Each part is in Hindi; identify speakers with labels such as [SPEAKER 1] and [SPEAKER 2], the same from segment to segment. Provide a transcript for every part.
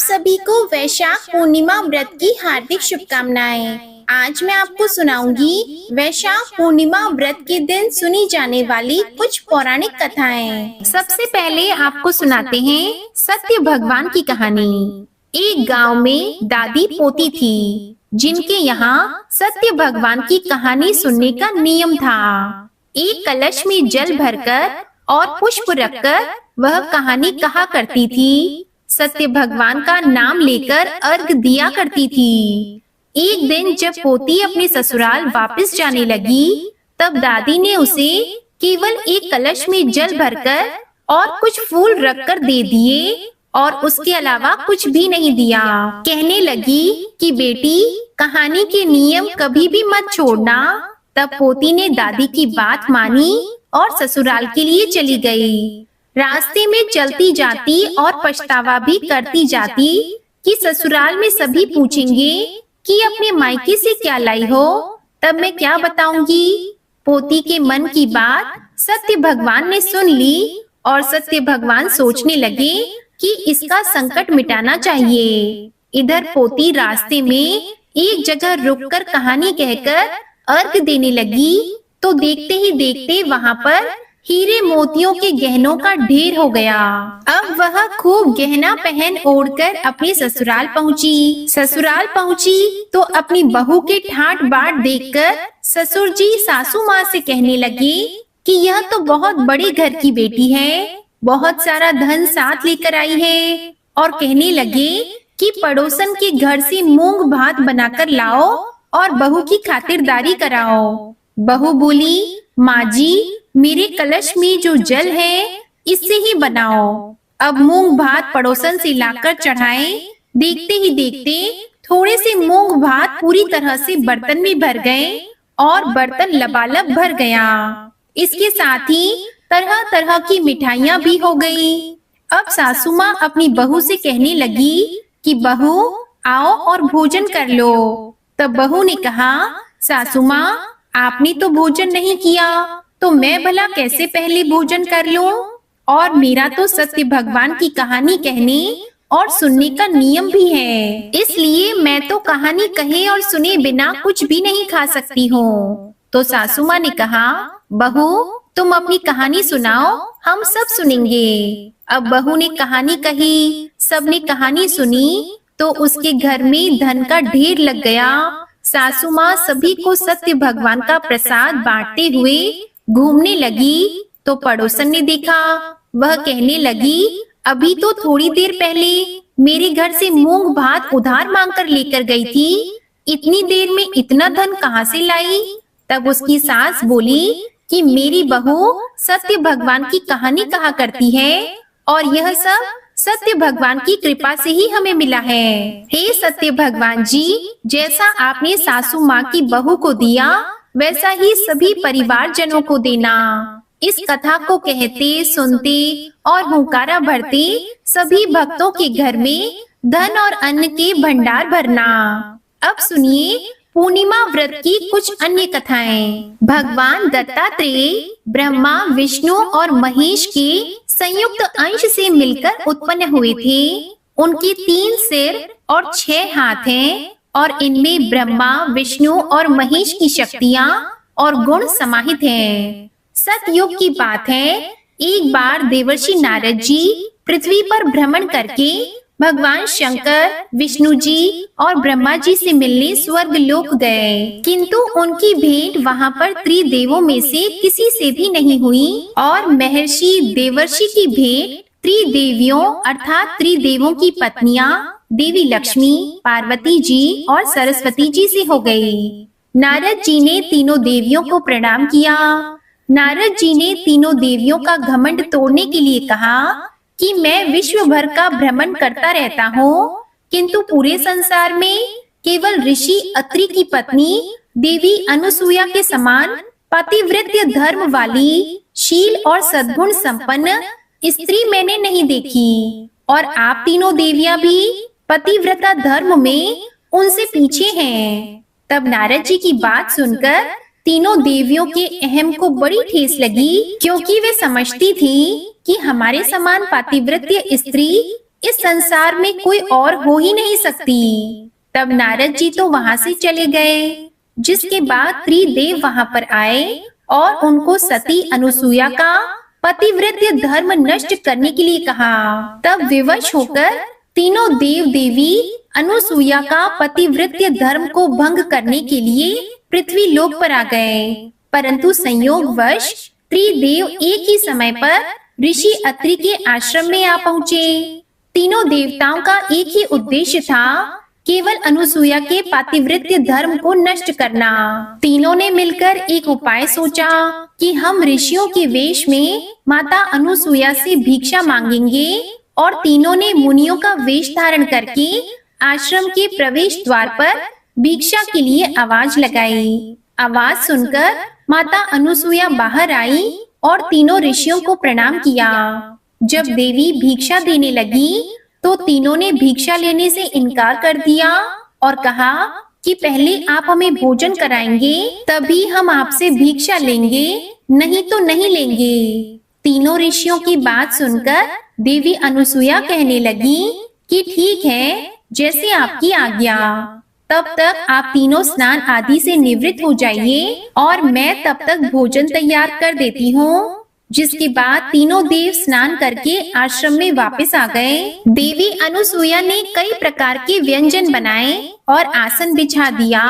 [SPEAKER 1] सभी को वैशाख पूर्णिमा व्रत की हार्दिक शुभकामनाएं। आज मैं आपको सुनाऊंगी वैशाख पूर्णिमा व्रत के दिन सुनी जाने वाली कुछ पौराणिक कथाएं। सबसे पहले आपको सुनाते हैं सत्य भगवान की कहानी। एक गांव में दादी पोती थी जिनके यहाँ सत्य भगवान की कहानी सुनने का नियम था। एक कलश में जल भरकर और पुष्प रखकर वह कहानी कहा करती थी। सत्य भगवान का नाम लेकर अर्घ दिया करती थी। एक दिन जब पोती अपने ससुराल वापस जाने लगी, तब दादी ने उसे केवल एक कलश में जल भरकर और कुछ फूल रखकर दे दिए और उसके अलावा कुछ भी नहीं दिया। कहने लगी कि बेटी, कहानी के नियम कभी भी मत छोड़ना। तब पोती ने दादी की बात मानी और ससुराल के लिए चली गई। रास्ते में चलती जाती और पछतावा भी करती जाती कि ससुराल में सभी पूछेंगे कि अपने मायके से क्या लाई हो, तब मैं क्या बताऊंगी। पोती के मन की बात सत्य भगवान ने सुन ली और सत्य भगवान सोचने लगे कि इसका संकट मिटाना चाहिए। इधर पोती रास्ते में एक जगह रुककर कहानी कहकर अर्घ देने लगी, तो देखते ही देखते वहाँ पर हीरे मोतियों के गहनों का ढेर हो गया। अब वह खूब गहना पहन ओढ़कर अपने ससुराल पहुँची। ससुराल पहुँची तो अपनी बहू के ठाट बाट देखकर ससुर जी सासू माँ से कहने लगे कि यह तो बहुत बड़े घर की बेटी है, बहुत सारा धन साथ लेकर आई है। और कहने लगे कि पड़ोसन के घर से मूंग भात बनाकर लाओ और बहू की खातिरदारी कराओ। बहू बोली, माँ जी, मेरे कलश में जो जल है इससे ही बनाओ। अब मूंग भात पड़ोसन से लाकर चढ़ाएं। देखते ही देखते थोड़े से मूंग भात पूरी तरह से बर्तन में भर गए और बर्तन लबालब भर गया। इसके साथ ही तरह तरह की मिठाइयाँ भी हो गई। अब सासू माँ अपनी बहू से कहने लगी कि बहू, आओ और भोजन कर लो। तब बहू ने कहा, सासू माँ, आपने तो भोजन नहीं किया, तो मैं भला कैसे पहले भोजन कर लूं? और मेरा तो सत्य भगवान की कहानी कहने और सुनने का नियम भी है, इसलिए मैं तो कहानी कहे और सुने बिना कुछ भी नहीं खा सकती हूँ। तो सासू माँ ने कहा, बहू, तुम अपनी कहानी सुनाओ, हम सब सुनेंगे। अब बहू ने कहानी कही, सबने कहानी सुनी तो उसके घर में धन का ढेर लग गया। सासू माँ सभी को सत्य भगवान का प्रसाद बांटते हुए घूमने लगी तो पड़ोसन ने देखा। वह कहने लगी, अभी तो थोड़ी देर पहले मेरे घर से मूंग भात उधार मांगकर लेकर गई थी, इतनी देर में इतना धन कहाँ से लाई? तब उसकी सास बोली कि मेरी बहू सत्य भगवान की कहानी कहा करती है और यह सब सत्य भगवान की कृपा से ही हमें मिला है। हे सत्य भगवान जी, जैसा आपने सासू माँ की बहू को दिया वैसा ही सभी परिवारजनों को देना। इस कथा को कहते, सुनते और हुंकारा भरते सभी भक्तों के घर में धन और अन्न के भंडार भरना। अब सुनिए पूर्णिमा व्रत की कुछ अन्य कथाएं। भगवान दत्तात्रेय ब्रह्मा, विष्णु और महेश के संयुक्त अंश से मिलकर उत्पन्न हुए थे। उनके 3 सिर और 6 हाथ हैं और इनमें ब्रह्मा, विष्णु और महेश की शक्तियाँ और गुण समाहित हैं। सतयुग की बात है, एक बार देवर्षि नारद जी पृथ्वी पर भ्रमण करके भगवान शंकर, विष्णु जी और ब्रह्मा जी से मिलने स्वर्ग लोक गए, किंतु उनकी भेंट वहाँ पर त्रिदेवों में से किसी से भी नहीं हुई और महर्षि देवर्षि की भेंट त्रिदेवियों अर्थात त्रिदेवों की पत्नियां देवी लक्ष्मी, पार्वती जी और सरस्वती जी से हो गई। नारद जी ने तीनों देवियों को प्रणाम किया। नारद जी ने तीनों देवियों का घमंड तोड़ने के लिए कहा कि मैं विश्व भर का भ्रमण करता रहता हूँ, किंतु पूरे संसार में केवल ऋषि अत्रि की पत्नी देवी अनुसुईया के समान पतिव्रत्य धर्म वाली, शील और सद्गुण संपन्न स्त्री मैंने नहीं देखी, और आप तीनों देवियां भी पतिव्रता धर्म में उनसे पीछे हैं। तब नारद जी की बात सुनकर तीनों देवियों के अहम को बड़ी ठेस लगी, क्योंकि वे समझती थी कि हमारे समान पातिव्रत्य स्त्री इस संसार में कोई और हो ही नहीं सकती। तब नारद जी तो वहाँ से चले गए, जिसके बाद त्रिदेव वहाँ पर आए और उनको सती अनुसुईया का पतिव्रत्य धर्म नष्ट करने के लिए कहा। तब विवश होकर तीनों देव देवी अनुसुईया का पतिव्रत्य धर्म को भंग करने के लिए पृथ्वी लोक पर आ गए, परंतु संयोगवश त्रिदेव एक ही समय पर ऋषि अत्रि के आश्रम में आ पहुँचे। तीनों देवताओं का एक ही उद्देश्य था, केवल अनुसुईया के पातिव्रत्य धर्म को नष्ट करना। तीनों ने मिलकर एक उपाय सोचा कि हम ऋषियों के वेश में माता अनुसुईया से भिक्षा मांगेंगे, और तीनों ने मुनियों का वेश धारण करके आश्रम के प्रवेश द्वार पर भिक्षा के लिए आवाज लगाई। आवाज सुनकर माता अनुसुईया बाहर आई और तीनों ऋषियों को प्रणाम किया। जब देवी भिक्षा देने लगी तो तीनों ने भिक्षा लेने से इनकार कर दिया और कहा कि पहले आप हमें भोजन कराएंगे, तभी हम आपसे भिक्षा लेंगे, नहीं तो नहीं लेंगे। तीनों ऋषियों की बात सुनकर देवी अनुसुईया कहने लगी कि ठीक है, जैसे आपकी आज्ञा। तब तक आप तीनों स्नान आदि से निवृत्त हो जाइए और मैं तब तक भोजन तैयार कर देती हूँ। जिसके बाद तीनों देव स्नान करके आश्रम में वापस आ गए। देवी अनुसुईया ने कई प्रकार के व्यंजन बनाए और आसन बिछा दिया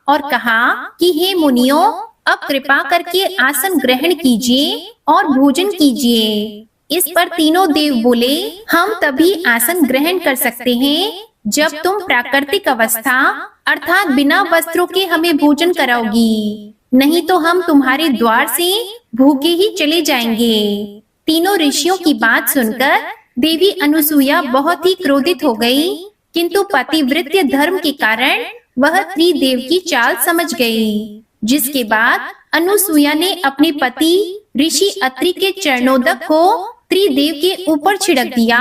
[SPEAKER 1] और कहा कि हे मुनियों, अब कृपा करके आसन ग्रहण कीजिए और भोजन कीजिए। इस पर तीनों देव बोले, हम तभी आसन ग्रहण कर सकते हैं जब तुम प्राकृतिक अवस्था अर्थात बिना वस्त्रों के हमें भोजन कराओगी, नहीं तो हम तुम्हारे द्वार से भूखे ही चले जाएंगे। तीनों ऋषियों की बात सुनकर देवी अनुसुईया बहुत ही क्रोधित हो गई, किंतु पतिव्रत्य धर्म के कारण वह त्रिदेव की चाल समझ गई। जिसके बाद अनुसुईया ने अपने पति ऋषि अत्रि के चरणोदक को त्रिदेव के ऊपर छिड़क दिया,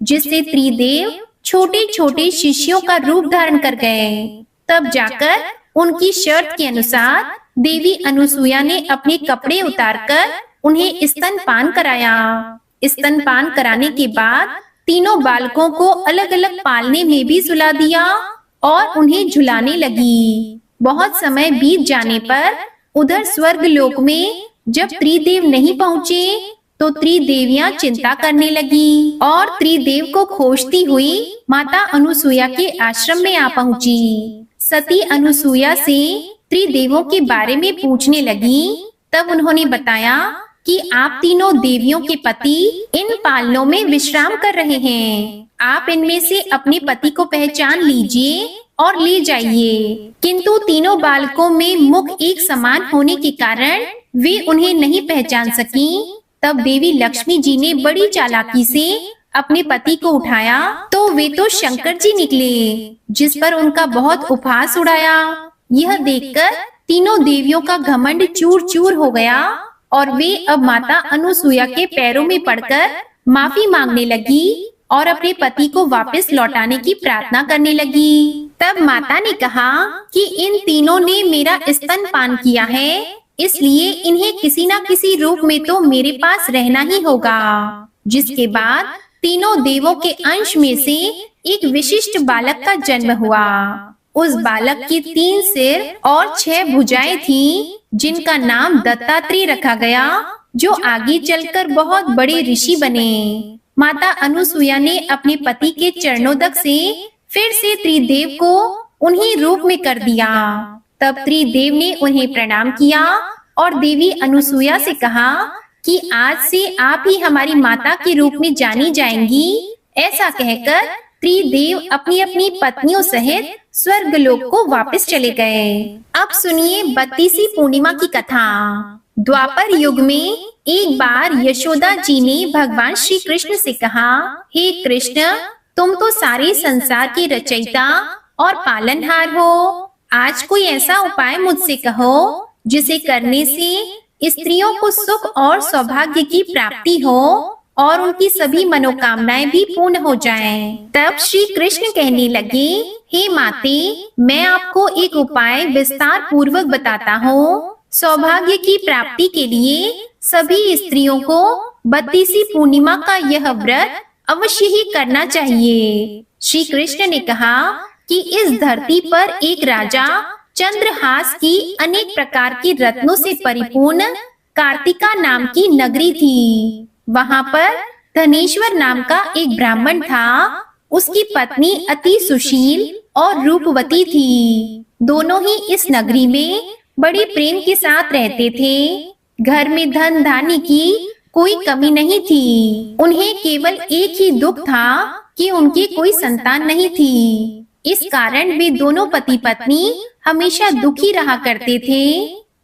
[SPEAKER 1] जिससे त्रिदेव छोटे छोटे शिष्यों का रूप धारण कर गए। तब जाकर उनकी शर्त के अनुसार देवी अनुसुईया ने अपने कपड़े उतारकर उन्हें स्तनपान कराया। स्तनपान कराने के बाद तीनों बालकों को अलग अलग पालने में भी सुला दिया और उन्हें झुलाने लगी। बहुत समय बीत जाने पर उधर स्वर्ग लोक में जब त्रिदेव नहीं पहुँचे तो त्रिदेवियां चिंता करने लगी और त्रिदेव को खोजती हुई माता अनुसुईया के आश्रम में आ पहुँची। सती अनुसुईया से त्रिदेवों के बारे में पूछने लगी। तब उन्होंने बताया कि आप तीनों देवियों के पति इन पालनों में विश्राम कर रहे हैं। आप इनमें से अपने पति को पहचान लीजिए और ले जाइए। किंतु तीनों बालकों में मुख एक समान होने के कारण वे उन्हें नहीं पहचान सकी। तब देवी लक्ष्मी जी ने बड़ी चालाकी से अपने पति को उठाया तो वे तो शंकर जी निकले, जिस पर उनका बहुत उपहास उड़ाया। यह देखकर तीनों देवियों का घमंड चूर चूर हो गया और वे अब माता अनुसुईया के पैरों में पड़कर माफी मांगने लगी और अपने पति को वापस लौटाने की प्रार्थना करने लगी। तब माता ने कहा कि इन तीनों ने मेरा स्तनपान किया है, इसलिए इन्हें किसी न किसी रूप में तो मेरे पास रहना ही होगा। जिसके बाद तीनों देवों के अंश में से एक विशिष्ट बालक का जन्म हुआ। उस बालक के 3 सिर और 6 भुजाएं थीं, जिनका नाम दत्तात्रेय रखा गया, जो आगे चलकर बहुत बड़े ऋषि बने। माता अनुसुईया ने अपने पति के चरणोदक से फिर से त्रिदेव को उन्हीं रूप में कर दिया। तब त्रिदेव ने उन्हें प्रणाम किया और देवी अनुसुईया से कहा कि आज से आप ही हमारी माता के रूप में जानी जाएंगी। ऐसा कहकर त्रिदेव अपनी अपनी पत्नियों सहित स्वर्गलोक को वापस चले गए। अब सुनिए 32वीं पूर्णिमा की कथा। द्वापर युग में एक बार यशोदा जी ने भगवान श्री कृष्ण से कहा, हे कृष्ण, तुम तो सारे संसार के रचयिता और पालनहार हो। आज कोई ऐसा उपाय मुझसे कहो जिसे करने से स्त्रियों को सुख और सौभाग्य की प्राप्ति हो और उनकी सभी मनोकामनाएं भी पूर्ण हो जाएं। तब श्री कृष्ण कहने लगे, हे माते, मैं आपको एक उपाय विस्तार पूर्वक बताता हूँ। सौभाग्य की प्राप्ति के लिए सभी स्त्रियों को 32वीं पूर्णिमा का यह व्रत अवश्य ही करना चाहिए। श्री कृष्ण ने कहा कि इस धरती पर एक राजा चंद्रहास की अनेक प्रकार के रत्नों से परिपूर्ण कार्तिका नाम की नगरी थी। वहाँ पर धनेश्वर नाम का एक ब्राह्मण था। उसकी पत्नी अति सुशील और रूपवती थी। दोनों ही इस नगरी में बड़े प्रेम के साथ रहते थे। घर में धन धान्य की कोई कमी नहीं थी। उन्हें केवल एक ही दुख था कि उनकी कोई संतान नहीं थी। इस कारण वे दोनों पति पत्नी हमेशा दुखी रहा करते थे।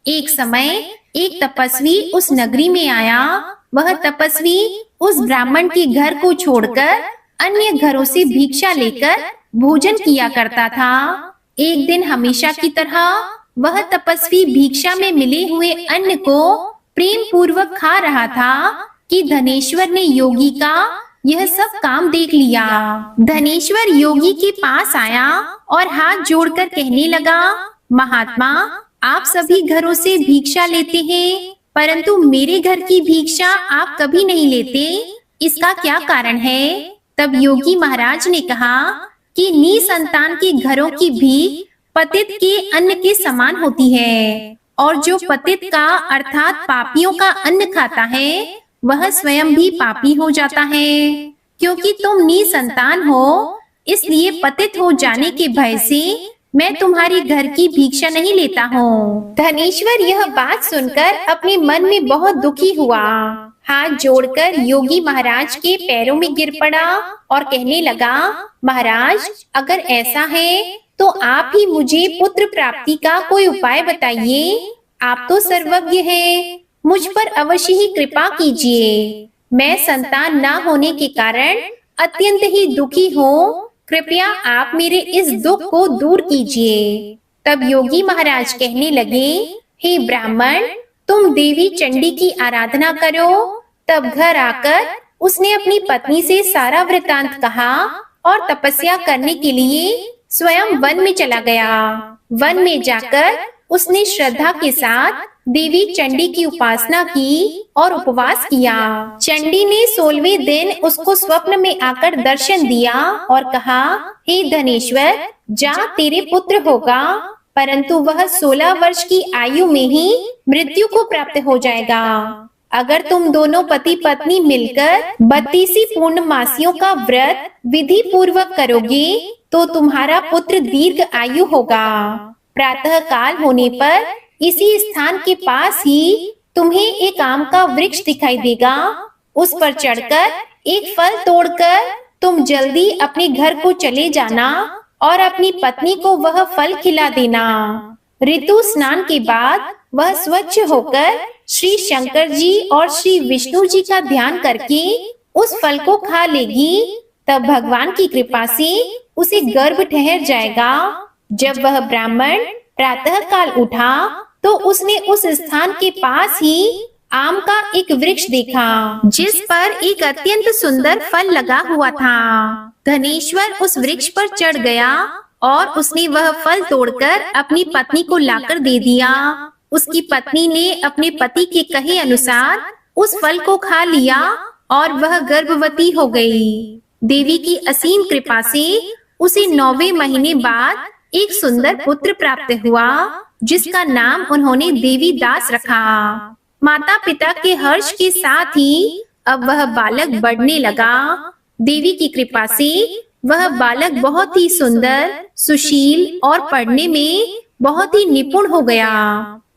[SPEAKER 1] एक समय एक तपस्वी उस नगरी में आया। वह तपस्वी उस ब्राह्मण के घर को छोड़कर अन्य घरों से भिक्षा लेकर भोजन किया करता था। एक दिन हमेशा की तरह वह तपस्वी भिक्षा में मिले हुए अन्न को प्रेम पूर्वक खा रहा था कि धनेश्वर ने योगी का यह सब काम देख लिया। धनेश्वर योगी के पास आया और हाथ जोड़कर कहने लगा, महात्मा, आप सभी घरों से भिक्षा लेते हैं, परंतु मेरे घर की भिक्षा आप कभी नहीं लेते, इसका क्या कारण है? तब योगी महाराज ने कहा कि निसंतान के घरों की भीख पतित के अन्न के समान होती है, और जो पतित का अर्थात पापियों का अन्न खाता है वह स्वयं भी पापी हो जाता है। क्योंकि तुम निसंतान हो, इसलिए पतित हो जाने के भय से मैं तुम्हारे घर की भिक्षा नहीं लेता हूँ। धनेश्वर यह बात सुनकर अपने मन में बहुत दुखी हुआ। हाथ जोड़कर योगी महाराज के पैरों में गिर पड़ा और कहने लगा, महाराज, अगर ऐसा है तो आप ही मुझे पुत्र प्राप्ति का कोई उपाय बताइए। आप तो सर्वज्ञ हैं, मुझ पर अवश्य ही कृपा कीजिए। मैं संतान न होने के कारण अत्यंत ही दुखी हूँ। कृपया आप मेरे इस दुख को दूर कीजिए। तब योगी महाराज कहने लगे, हे ब्राह्मण, तुम देवी चंडी की आराधना करो। तब घर आकर उसने अपनी पत्नी से सारा वृतांत कहा और तपस्या करने के लिए स्वयं वन में चला गया। वन में जाकर उसने श्रद्धा के साथ देवी चंडी की उपासना की और उपवास किया। चंडी ने 16वें दिन उसको स्वप्न में आकर दर्शन दिया और कहा, हे धनेश्वर, जा, तेरे पुत्र होगा, परंतु वह 16 वर्ष की आयु में ही मृत्यु को प्राप्त हो जाएगा। अगर तुम दोनों पति पत्नी मिलकर 32 पूर्णमासियों का व्रत विधि पूर्वक करोगे तो तुम्हारा पुत्र दीर्घ आयु होगा। प्रातः काल होने पर इसी स्थान के पास ही तुम्हें एक आम का वृक्ष दिखाई देगा। उस पर चढ़कर एक फल तोड़कर तुम जल्दी अपने घर को चले जाना और अपनी पत्नी को वह फल खिला देना। ऋतु स्नान के बाद वह स्वच्छ होकर श्री शंकर जी और श्री विष्णु जी का ध्यान करके उस फल को खा लेगी। तब भगवान की कृपा से उसे गर्भ ठहर जाएगा। जब वह ब्राह्मण प्रातः काल उठा तो उसने उस स्थान के पास ही आम का एक वृक्ष देखा, जिस पर एक अत्यंत सुंदर फल लगा हुआ था। धनेश्वर उस वृक्ष पर चढ़ गया और उसने वह फल तोड़कर अपनी पत्नी को लाकर दे दिया। उसकी पत्नी ने अपने पति के कहे अनुसार उस फल को खा लिया और वह गर्भवती हो गई। देवी की असीम कृपा से उसे 9वें महीने बाद एक सुंदर पुत्र प्राप्त हुआ, जिसका नाम उन्होंने देवी दास रखा। माता पिता के हर्ष के साथ ही अब वह बालक बढ़ने लगा। देवी की कृपा से वह बालक बहुत ही सुंदर, सुशील और पढ़ने में बहुत ही निपुण हो गया।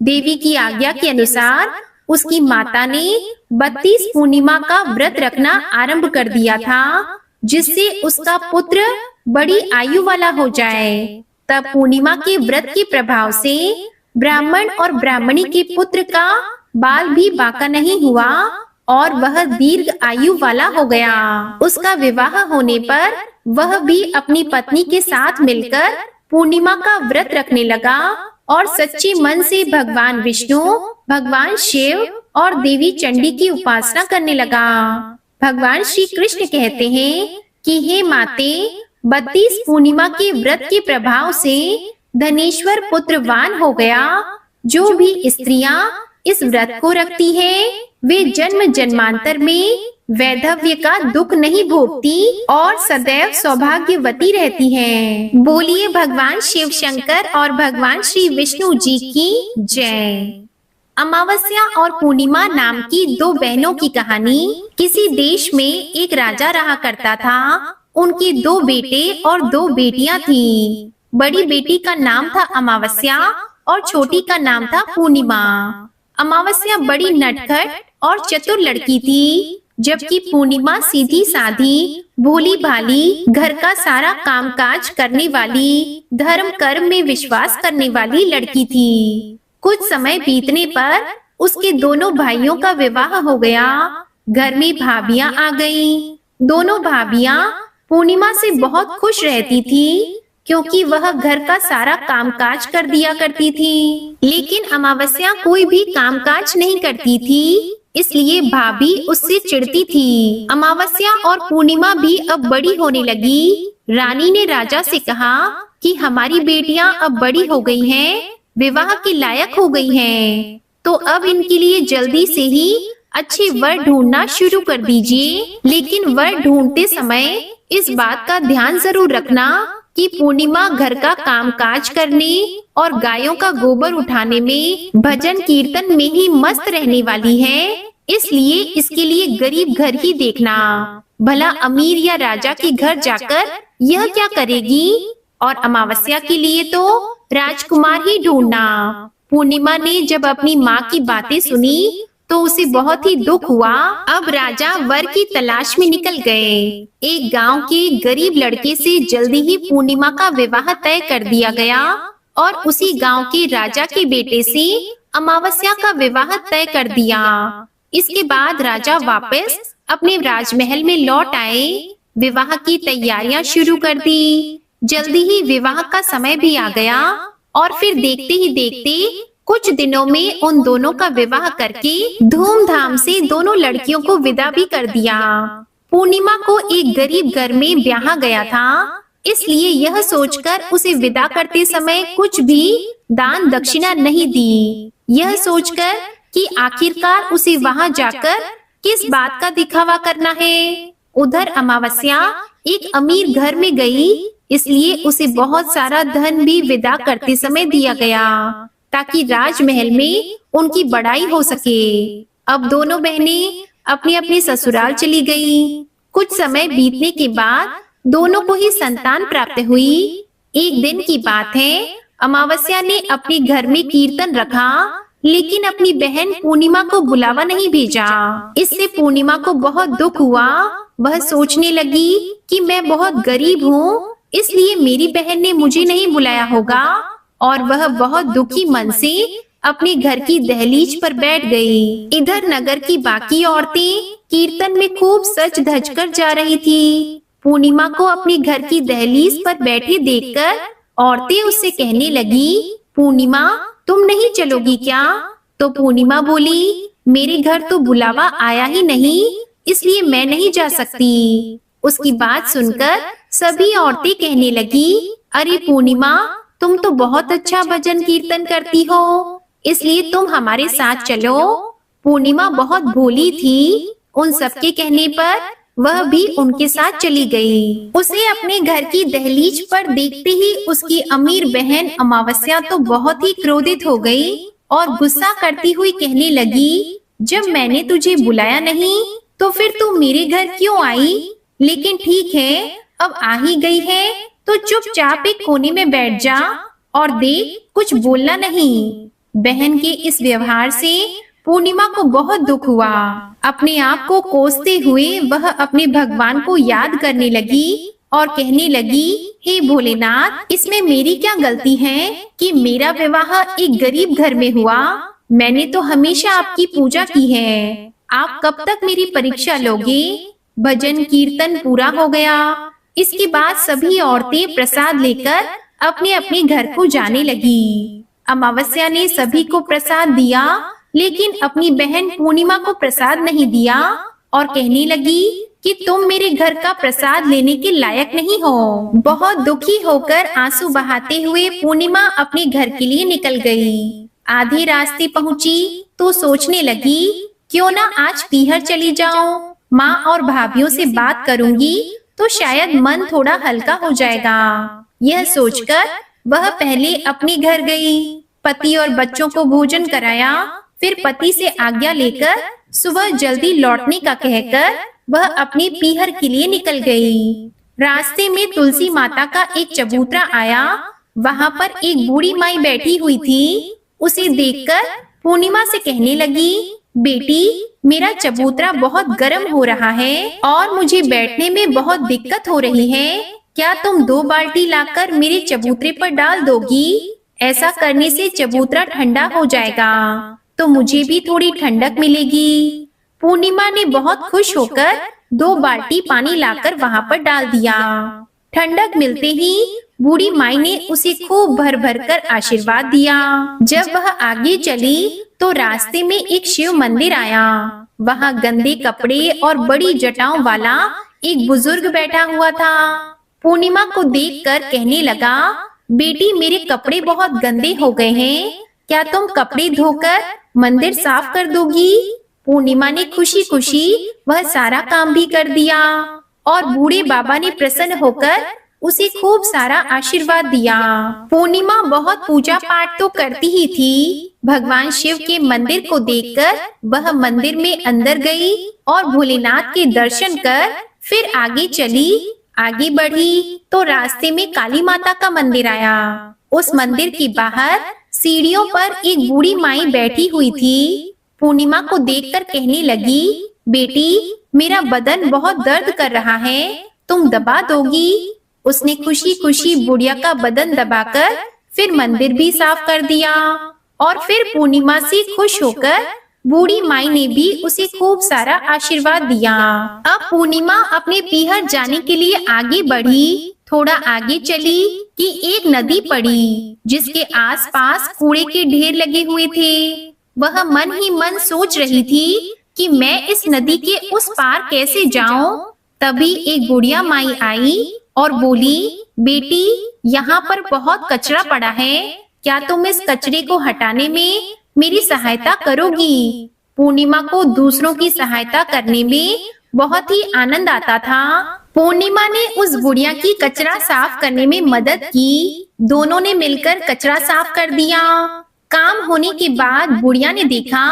[SPEAKER 1] देवी की आज्ञा के अनुसार उसकी माता ने 32 पूर्णिमा का व्रत रखना आरंभ कर दिया था, जिससे उसका पुत्र बड़ी आयु वाला हो जाए। तब पूर्णिमा के व्रत के प्रभाव से ब्राह्मण और ब्राह्मणी के पुत्र का बाल भी बांका नहीं हुआ और वह दीर्घ आयु वाला हो गया। उसका विवाह होने पर वह भी अपनी पत्नी के साथ मिलकर पूर्णिमा का व्रत रखने लगा और सच्चे मन से भगवान विष्णु, भगवान शिव और देवी चंडी की उपासना करने लगा। भगवान श्री कृष्ण कहते हैं कि हे माते, 32 पूर्णिमा के व्रत के प्रभाव से धनेश्वर पुत्रवान हो गया। जो भी स्त्रियां इस व्रत को रखती हैं, वे जन्म जन्मांतर में वैधव्य का दुख नहीं भोगती और सदैव सौभाग्यवती रहती हैं। बोलिए भगवान शिव शंकर और भगवान श्री विष्णु जी की जय। अमावस्या और पूर्णिमा नाम की दो बहनों की कहानी। किसी देश में एक राजा रहा करता था। उनके दो बेटे और दो बेटियां थीं। बड़ी बेटी का नाम था अमावस्या और छोटी का नाम था पूर्णिमा। अमावस्या बड़ी नटखट और चतुर लड़की थी, जबकि पूर्णिमा सीधी साधी, भोली भाली, घर का सारा कामकाज करने वाली, धर्म कर्म में विश्वास करने वाली लड़की थी। कुछ समय बीतने पर उसके दोनों भाइयों का विवाह हो गया। घर में भाभियां आ गईं। दोनों भाभियां पूर्णिमा से बहुत खुश रहती थी, क्योंकि वह घर का सारा कामकाज कर दिया करती थी। लेकिन अमावस्या कोई भी कामकाज नहीं करती थी, इसलिए भाभी उससे चिढ़ती थी। अमावस्या और पूर्णिमा भी अब बड़ी होने लगी। रानी ने राजा से कहा कि हमारी बेटियां अब बड़ी हो गई हैं, विवाह के लायक हो गई हैं, तो अब इनके लिए जल्दी से ही अच्छे वर ढूंढना शुरू कर दीजिए। लेकिन वर ढूंढते समय इस बात का ध्यान जरूर रखना कि पूर्णिमा घर का कामकाज करने और गायों का गोबर उठाने में, भजन कीर्तन में ही मस्त रहने वाली है, इसलिए इसके लिए गरीब घर ही देखना। भला अमीर या राजा के घर जाकर यह क्या करेगी? और अमावस्या के लिए तो राजकुमार ही ढूंढना। पूर्णिमा ने जब अपनी माँ की बातें सुनी तो उसे बहुत ही दुख हुआ। अब राजा वर की तलाश में निकल गए। एक गांव के गरीब लड़के से जल्दी ही पूर्णिमा का विवाह तय कर दिया गया और उसी गांव के राजा के बेटे से अमावस्या का विवाह तय कर दिया। इसके बाद राजा वापस अपने राजमहल में लौट आए। विवाह की तैयारियां शुरू कर दी। जल्दी ही विवाह का समय भी आ गया और फिर देखते ही देखते कुछ दिनों में उन दोनों का विवाह करके धूमधाम से दोनों लड़कियों को विदा भी कर दिया। पूर्णिमा को एक गरीब घर में ब्याहा गया था, इसलिए यह सोचकर उसे विदा करते समय कुछ भी दान दक्षिणा नहीं दी। यह सोचकर कि आखिरकार उसे वहां जाकर किस बात का दिखावा करना है। उधर अमावस्या एक अमीर घर में गई, इसलिए उसे बहुत सारा धन भी विदा करते समय दिया गया, ताकि राजमहल में उनकी बड़ाई हो सके। अब दोनों बहनें अपने अपने ससुराल चली गईं। कुछ समय बीतने के बाद दोनों को ही संतान प्राप्त हुई। एक दिन की बात है, अमावस्या ने अपने घर में कीर्तन रखा, लेकिन अपनी बहन पूर्णिमा को बुलावा नहीं भेजा। इससे पूर्णिमा को बहुत दुख हुआ। वह सोचने लगी कि मैं बहुत गरीब हूँ, इसलिए मेरी बहन ने मुझे नहीं बुलाया होगा, और वह बहुत दुखी मन से अपने घर की दहलीज पर बैठ गई। इधर नगर की बाकी औरतें कीर्तन में खूब सज धज कर जा रही थी। पूर्णिमा को अपने घर की दहलीज पर बैठे देखकर औरतें उससे कहने लगी, पूर्णिमा तुम नहीं चलोगी क्या? तो पूर्णिमा बोली, मेरे घर तो बुलावा आया ही नहीं, इसलिए मैं नहीं जा सकती। उसकी बात सुनकर सभी औरतें कहने लगी, अरे पूर्णिमा तुम तो बहुत अच्छा भजन कीर्तन करती हो, इसलिए तुम हमारे साथ चलो। पूर्णिमा बहुत भोली थी। उन सबके कहने पर वह भी उनके साथ चली गई। उसे अपने घर की दहलीज पर देखते ही उसकी अमीर बहन अमावस्या तो बहुत ही क्रोधित हो गई और गुस्सा करती हुई कहने लगी, जब मैंने तुझे बुलाया नहीं तो फिर तू मेरे घर क्यों आई? लेकिन ठीक है, अब आ ही गई है तो चुपचाप एक कोने में बैठ जा और देख, कुछ बोलना नहीं। बहन के इस व्यवहार से पूर्णिमा को बहुत दुख हुआ। अपने आप को कोसते हुए वह अपने भगवान को याद करने लगी और कहने लगी, हे भोलेनाथ, इसमें मेरी क्या गलती है कि मेरा विवाह एक गरीब घर में हुआ? मैंने तो हमेशा आपकी पूजा की है। आप कब तक मेरी परीक्षा लोगे? भजन कीर्तन पूरा हो गया। इसके बाद सभी औरतें प्रसाद लेकर अपने अपने घर को जाने लगी। अमावस्या ने सभी को प्रसाद दिया, लेकिन अपनी बहन पूर्णिमा को प्रसाद नहीं दिया और कहने लगी कि तुम मेरे घर का प्रसाद लेने के लायक नहीं हो। बहुत दुखी होकर आंसू बहाते हुए पूर्णिमा अपने घर के लिए निकल गई। आधे रास्ते पहुंची तो सोचने लगी, क्यों ना आज पीहर चली जाऊं। माँ और भाभीयों से बात करूंगी तो शायद मन थोड़ा हल्का हो जाएगा। यह सोचकर वह पहले अपने घर गई, पति और बच्चों को भोजन कराया, फिर पति से आज्ञा लेकर सुबह जल्दी लौटने का कहकर वह अपने पीहर के लिए निकल गई। रास्ते में तुलसी माता का एक चबूतरा आया। वहाँ पर एक बूढ़ी माई बैठी हुई थी। उसे देखकर पूर्णिमा से कहने लगी, बेटी, मेरा चबूतरा बहुत गर्म हो रहा है और मुझे बैठने में बहुत दिक्कत हो रही है। क्या तुम 2 बाल्टी लाकर मेरे चबूतरे पर डाल दोगी? ऐसा करने से चबूतरा ठंडा हो जाएगा तो मुझे भी थोड़ी ठंडक मिलेगी। पूर्णिमा ने बहुत खुश होकर 2 बाल्टी पानी लाकर वहाँ पर डाल दिया। ठंडक मिलते ही बूढ़ी माई ने उसे खूब भर भर कर आशीर्वाद दिया। जब वह आगे चली तो रास्ते में एक शिव मंदिर आया। वहाँ गंदे कपड़े और बड़ी जटाओं वाला एक बुजुर्ग बैठा हुआ था। पूर्णिमा को देखकर कहने लगा, बेटी, मेरे कपड़े बहुत गंदे हो गए हैं, क्या तुम कपड़े धोकर मंदिर साफ कर दोगी? पूर्णिमा ने खुशी खुशी वह सारा काम भी कर दिया और बूढ़े बाबा ने प्रसन्न होकर उसे खूब सारा आशीर्वाद दिया। पूर्णिमा बहुत पूजा पाठ तो करती ही थी। भगवान शिव के मंदिर को देखकर वह मंदिर में अंदर गई और भोलेनाथ के दर्शन कर फिर आगे चली। आगे बढ़ी तो रास्ते में काली माता का मंदिर आया। उस मंदिर के बाहर सीढ़ियों पर एक बूढ़ी माई बैठी हुई थी। पूर्णिमा को देखकर कहने लगी, बेटी, मेरा बदन बहुत दर्द कर रहा है, तुम दबा दोगी? उसने खुशी खुशी बुढ़िया का बदन दबाकर फिर मंदिर भी साफ कर दिया और फिर पूर्णिमा से खुश होकर बूढ़ी माई ने भी उसे खूब सारा आशीर्वाद दिया। अब पूर्णिमा अपने पीहर जाने के लिए आगे बढ़ी। थोड़ा आगे चली कि एक नदी पड़ी जिसके आसपास कूड़े के ढेर लगे हुए थे। वह मन ही मन सोच रही थी कि मैं इस नदी के उस पार कैसे जाऊं। तभी एक बुढ़िया माई आई और बोली, बेटी, यहाँ पर बहुत कचरा पड़ा है, क्या तुम इस कचरे को हटाने में मेरी सहायता करोगी? पूर्णिमा को दूसरों की सहायता करने में बहुत ही आनंद आता था। पूर्णिमा ने उस बुढ़िया की कचरा साफ करने में मदद की। दोनों ने मिलकर कचरा साफ कर दिया। काम होने के बाद बुढ़िया ने देखा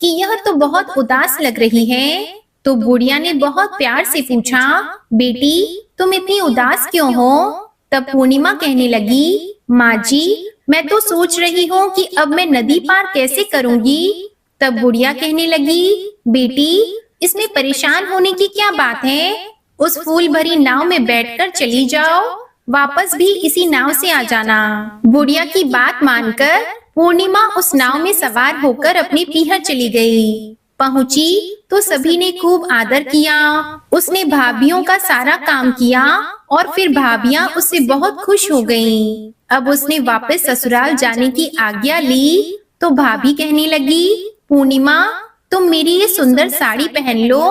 [SPEAKER 1] कि यह तो बहुत उदास लग रही है, तो बुढ़िया ने बहुत प्यार से पूछा, बेटी, तुम इतनी उदास क्यों हो? तब पूर्णिमा कहने लगी, माँ जी, मैं तो सोच रही हूँ कि अब मैं नदी पार कैसे करूँगी। तब बुढ़िया कहने लगी, बेटी, इसमें परेशान होने की क्या बात है? उस फूल भरी नाव में बैठकर चली जाओ, वापस भी इसी नाव से आ जाना। बुढ़िया की बात मानकर पूर्णिमा उस नाव में सवार होकर अपने पीहर चली गई। पहुंची तो सभी ने खूब आदर किया। उसने भाभीयों का सारा काम किया और फिर भाभियां उससे बहुत खुश हो गईं। अब उसने वापस ससुराल जाने की आज्ञा ली तो भाभी कहने लगी, पूर्णिमा, तुम मेरी ये सुंदर साड़ी पहन लो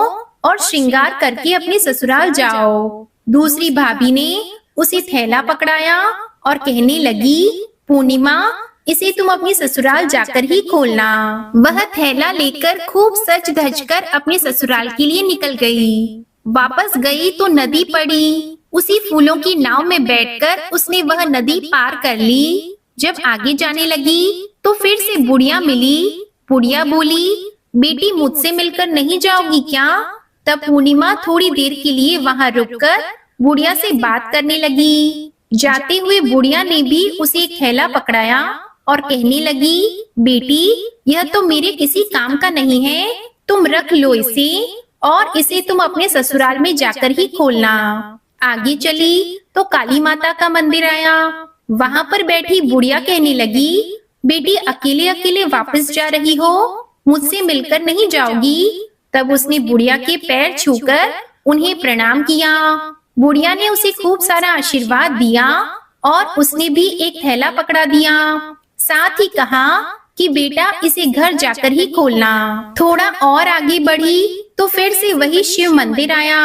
[SPEAKER 1] और श्रृंगार करके अपने ससुराल जाओ। दूसरी भाभी ने उसे थैला पकड़ाया और कहने लगी, पूर्णिमा, इसे तुम अपने ससुराल जाकर ही खोलना। वह थैला लेकर खूब सज धज कर अपने ससुराल के लिए निकल गई। वापस गई तो नदी पड़ी। उसी फूलों की नाव में बैठकर उसने वह नदी पार कर ली। जब आगे जाने लगी तो फिर से बुढ़िया मिली। बुढ़िया बोली, बेटी, मुझसे मिलकर नहीं जाओगी क्या? तब पूर्णिमा थोड़ी देर के लिए वहाँ रुककर बुढ़िया से बात करने लगी। जाते हुए बुढ़िया ने भी उसे एक थैला पकड़ाया और कहने लगी, बेटी, यह तो मेरे किसी काम का नहीं है, तुम रख लो इसे और इसे तुम अपने ससुराल में जाकर ही खोलना। आगे चली तो काली माता का मंदिर आया। वहाँ पर बैठी बुढ़िया कहने लगी, बेटी, अकेले अकेले वापस जा रही हो, मुझसे मिलकर नहीं जाओगी? तब उसने बुढ़िया के पैर छूकर उन्हें प्रणाम किया। बुढ़िया ने उसे खूब सारा आशीर्वाद दिया और उसने भी एक थैला पकड़ा दिया। साथ ही कहा कि बेटा, इसे घर जाकर ही खोलना। थोड़ा और आगे बढ़ी तो फिर से वही शिव मंदिर आया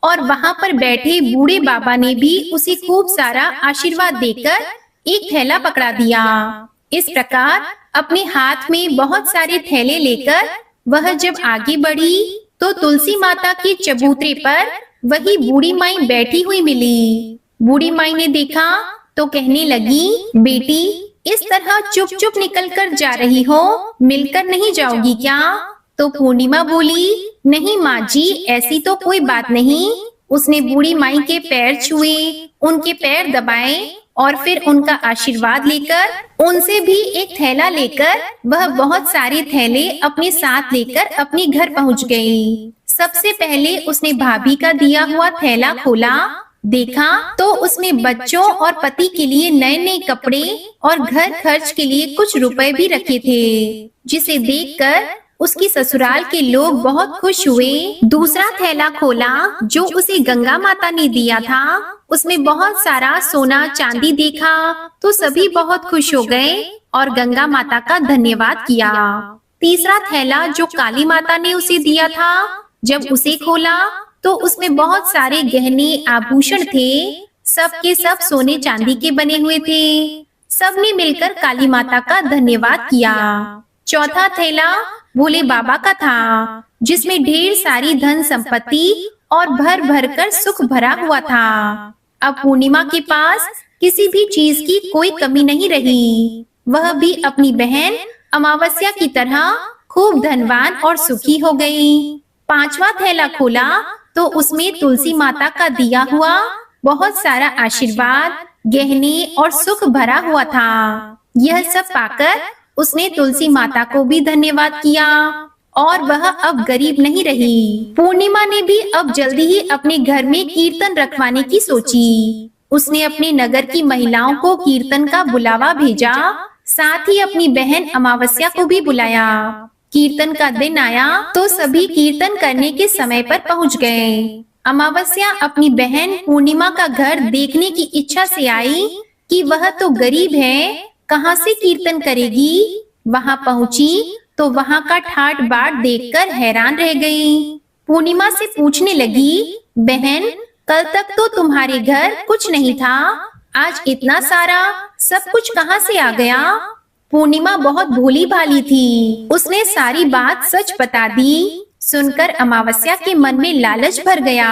[SPEAKER 1] और वहाँ पर बैठे बूढ़े बाबा ने भी उसे खूब सारा आशीर्वाद देकर एक थैला पकड़ा दिया। इस प्रकार अपने हाथ में बहुत सारे थैले लेकर वह जब आगे बढ़ी तो तुलसी माता के चबूतरे पर वही बूढ़ी माई बैठी हुई मिली। बूढ़ी माई ने देखा तो कहने लगी, बेटी इस तरह चुप चुप निकल कर जा रही हो, मिलकर नहीं जाओगी क्या? तो पूर्णिमा बोली, नहीं माँ जी, ऐसी तो कोई बात नहीं। उसने बूढ़ी माई के पैर छुए, उनके पैर दबाए और फिर उनका आशीर्वाद लेकर उनसे भी एक थैला लेकर वह बहुत सारे थैले अपने साथ लेकर अपने घर पहुंच गई। सबसे पहले उसने भाभी का दिया हुआ थैला खोला, देखा तो उसमें बच्चों और पति के लिए नए नए कपड़े और घर खर्च के लिए कुछ रुपए भी रखे थे, जिसे देखकर उसकी ससुराल के लोग बहुत खुश हुए। दूसरा थैला खोला जो उसे गंगा माता ने दिया था, उसमें बहुत सारा सोना चांदी देखा तो सभी बहुत खुश हो गए और गंगा माता का धन्यवाद किया। तीसरा थैला जो काली माता ने उसे दिया था, जब उसे खोला तो उसमें बहुत सारे गहने आभूषण थे, सब के सब सोने चांदी के बने हुए थे। सबने मिलकर काली माता का धन्यवाद किया। चौथा थैला भोले बाबा का था, जिसमें ढेर सारी धन संपत्ति और भर भर कर सुख भरा हुआ था। अब पूर्णिमा के पास किसी भी चीज की कोई कमी नहीं रही। वह भी अपनी बहन अमावस्या की तरह खूब धनवान और सुखी हो गई। पांचवा थैला खोला तो उसमें तुलसी माता का दिया हुआ बहुत सारा आशीर्वाद, गहने और सुख भरा हुआ था। यह सब पाकर उसने तुलसी माता को भी धन्यवाद किया और वह अब गरीब नहीं रही। पूर्णिमा ने भी अब जल्दी ही अपने घर में कीर्तन रखवाने की सोची। उसने अपने नगर की महिलाओं को कीर्तन का बुलावा भेजा, साथ ही अपनी बहन अमावस्या को भी बुलाया। कीर्तन का दिन आया तो सभी कीर्तन करने के समय पर पहुंच गए। अमावस्या अपनी बहन पूर्णिमा का घर देखने की इच्छा से आई कि वह तो गरीब है, कहां से कीर्तन करेगी। वहां पहुंची तो वहां का ठाट बाट देखकर हैरान रह गई। पूर्णिमा से पूछने लगी, बहन कल तक तो तुम्हारे घर कुछ नहीं था, आज इतना सारा सब कुछ कहां से आ गया? पूर्णिमा बहुत भोली भाली थी, उसने सारी बात सच बता दी। सुनकर अमावस्या के मन में लालच भर गया।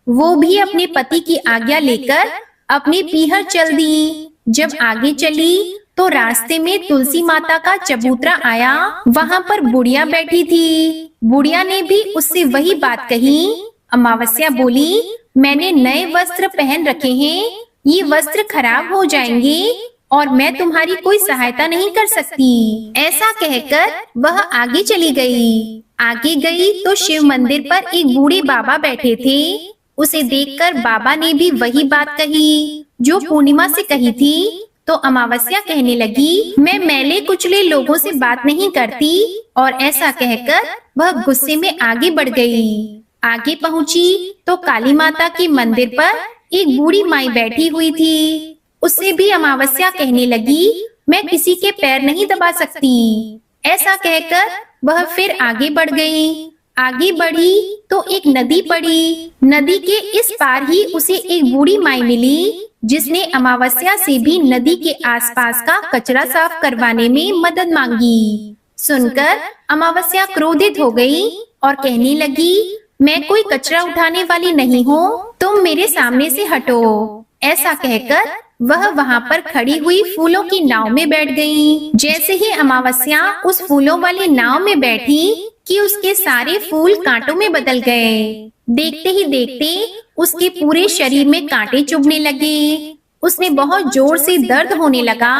[SPEAKER 1] वो भी अपने पति की आज्ञा लेकर अपने पीहर चल दी। जब आगे चली तो रास्ते में तुलसी माता का चबूतरा आया। वहां पर बुढ़िया बैठी थी। बुढ़िया ने भी उससे वही बात कही। अमावस्या बोली, मैंने नए वस्त्र पहन रखे हैं, ये वस्त्र खराब हो जाएंगे और मैं तुम्हारी कोई सहायता नहीं कर सकती। ऐसा कहकर वह आगे चली गई। आगे गई तो शिव मंदिर पर एक बूढ़े बाबा बैठे थे। उसे देखकर बाबा ने भी वही बात कही जो पूर्णिमा से कही थी। तो अमावस्या कहने लगी, मैं मैले कुचले लोगों से बात नहीं करती, और ऐसा कहकर वह गुस्से में आगे बढ़ गई। आगे पहुंची तो काली माता के मंदिर पर एक बूढ़ी माई बैठी हुई थी। उससे भी अमावस्या कहने लगी, मैं किसी के पैर नहीं दबा सकती। ऐसा कहकर वह फिर आगे बढ़ गई। आगे बढ़ी तो एक नदी पड़ी। नदी के इस पार ही उसे एक बूढ़ी माई मिली, जिसने अमावस्या से भी नदी के आसपास का कचरा साफ करवाने में मदद मांगी। सुनकर अमावस्या क्रोधित हो गई और कहने लगी, मैं कोई कचरा उठाने वाली नहीं हूँ, तुम मेरे सामने से हटो। ऐसा कहकर वह वहाँ पर खड़ी हुई फूलों की नाव में बैठ गई। जैसे ही अमावस्या उस फूलों वाली नाव में बैठी कि उसके सारे फूल कांटों में बदल गए। देखते ही देखते उसके पूरे शरीर में कांटे चुभने लगे। उसने बहुत जोर से दर्द होने लगा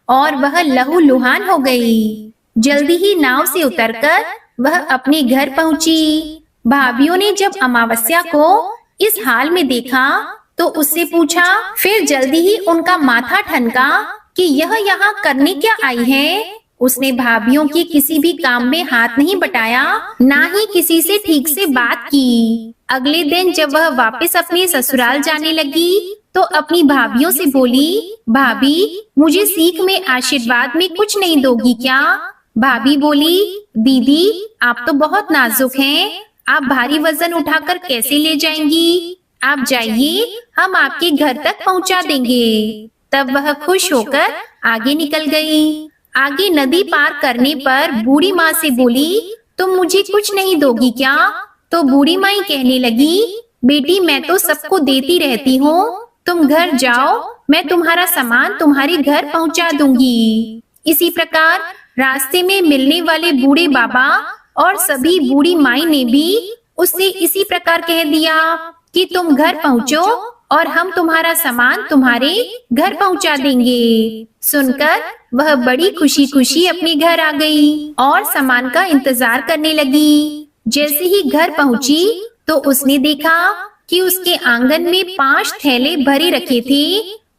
[SPEAKER 1] और वह लहूलुहान हो गई। जल्दी ही नाव से उतरकर वह अपने घर पहुंची। भाभियों ने जब अमावस्या को इस हाल में देखा तो उससे पूछा। फिर जल्दी ही उनका माथा ठनका कि यह यहाँ करने क्या आई है। उसने भाभियों के किसी भी काम में हाथ नहीं बटाया, ना ही किसी से ठीक से बात की। अगले दिन जब वह वापस अपने ससुराल जाने लगी तो अपनी भाभियों से बोली, भाभी मुझे सीख में आशीर्वाद में कुछ नहीं दोगी क्या? भाभी बोली, दीदी आप तो बहुत नाजुक हैं, आप भारी वजन उठाकर कैसे ले जाएंगी? आप जाइए, हम आपके घर तक पहुंचा देंगे। तब वह खुश होकर आगे निकल गई। आगे नदी पार करने पर बूढ़ी माँ से बोली, तुम मुझे कुछ नहीं दोगी क्या? तो बूढ़ी माई कहने लगी, बेटी मैं तो सबको देती रहती हूँ, तुम घर जाओ, मैं तुम्हारा सामान तुम्हारे घर पहुँचा दूंगी। इसी प्रकार रास्ते में मिलने वाले बूढ़े बाबा और सभी बूढ़ी माई ने भी उससे इसी प्रकार कह दिया कि तुम घर पहुँचो और हम तुम्हारा सामान तुम्हारे घर पहुँचा देंगे। सुनकर वह बड़ी खुशी खुशी अपने घर आ गई और सामान का इंतजार करने लगी। जैसे ही घर पहुँची तो उसने देखा कि उसके आंगन में 5 थैले भरे रखे थे।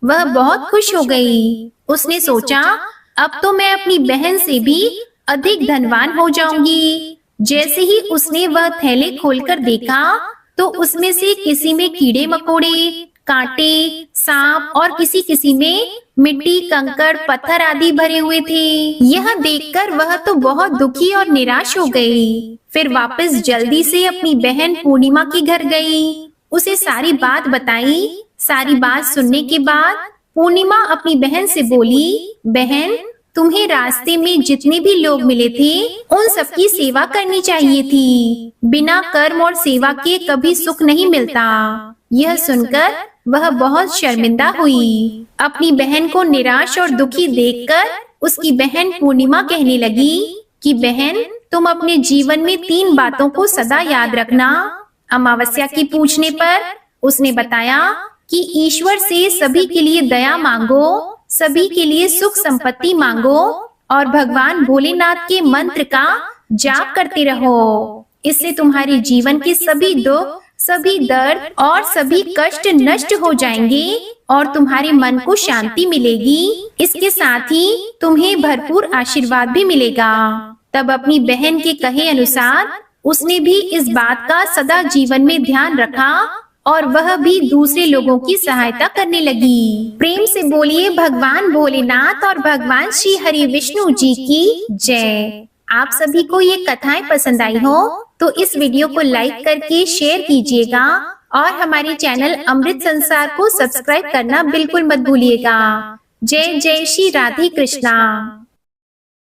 [SPEAKER 1] वह बहुत खुश हो गई। उसने सोचा, अब तो मैं अपनी बहन से भी अधिक धनवान हो जाऊंगी। जैसे ही उसने वह थैले खोलकर देखा तो उसमें से किसी में कीड़े मकोड़े, कांटे, सांप और किसी किसी में मिट्टी, कंकड़, पत्थर आदि भरे हुए थे। यह देखकर वह तो बहुत दुखी और निराश हो गई। फिर वापस जल्दी से अपनी बहन पूर्णिमा के घर गई, उसे सारी बात बताई। सारी बात सुनने के बाद पूर्णिमा अपनी बहन से बोली, बहन तुम्हें रास्ते में जितने भी लोग मिले थे उन सबकी सेवा करनी चाहिए थी। बिना कर्म और सेवा के कभी सुख नहीं मिलता। यह सुनकर वह बहुत शर्मिंदा हुई। अपनी बहन को निराश और दुखी देखकर उसकी बहन पूर्णिमा कहने लगी कि बहन तुम अपने जीवन में 3 बातों को सदा याद रखना। अमावस्या की पूछने पर उसने बताया कि ईश्वर से सभी के लिए दया मांगो, सभी के लिए सुख संपत्ति मांगो और भगवान भोलेनाथ के मंत्र का जाप करते रहो। इससे तुम्हारे जीवन के सभी दुख, सभी दर्द और सभी कष्ट नष्ट हो जाएंगे और तुम्हारे मन को शांति मिलेगी। इसके साथ ही तुम्हें भरपूर आशीर्वाद भी मिलेगा। तब अपनी बहन के कहे अनुसार उसने भी इस बात का सदा जीवन में ध्यान रखा और वह भी दूसरे लोगों की सहायता करने लगी। प्रेम से बोलिए भगवान भोलेनाथ और भगवान श्री हरि विष्णु जी की जय। आप सभी को ये कथाएं पसंद आई हो तो इस वीडियो को लाइक करके शेयर कीजिएगा और हमारे चैनल अमृत संसार को सब्सक्राइब करना बिल्कुल मत भूलिएगा। जय जय श्री राधे कृष्णा।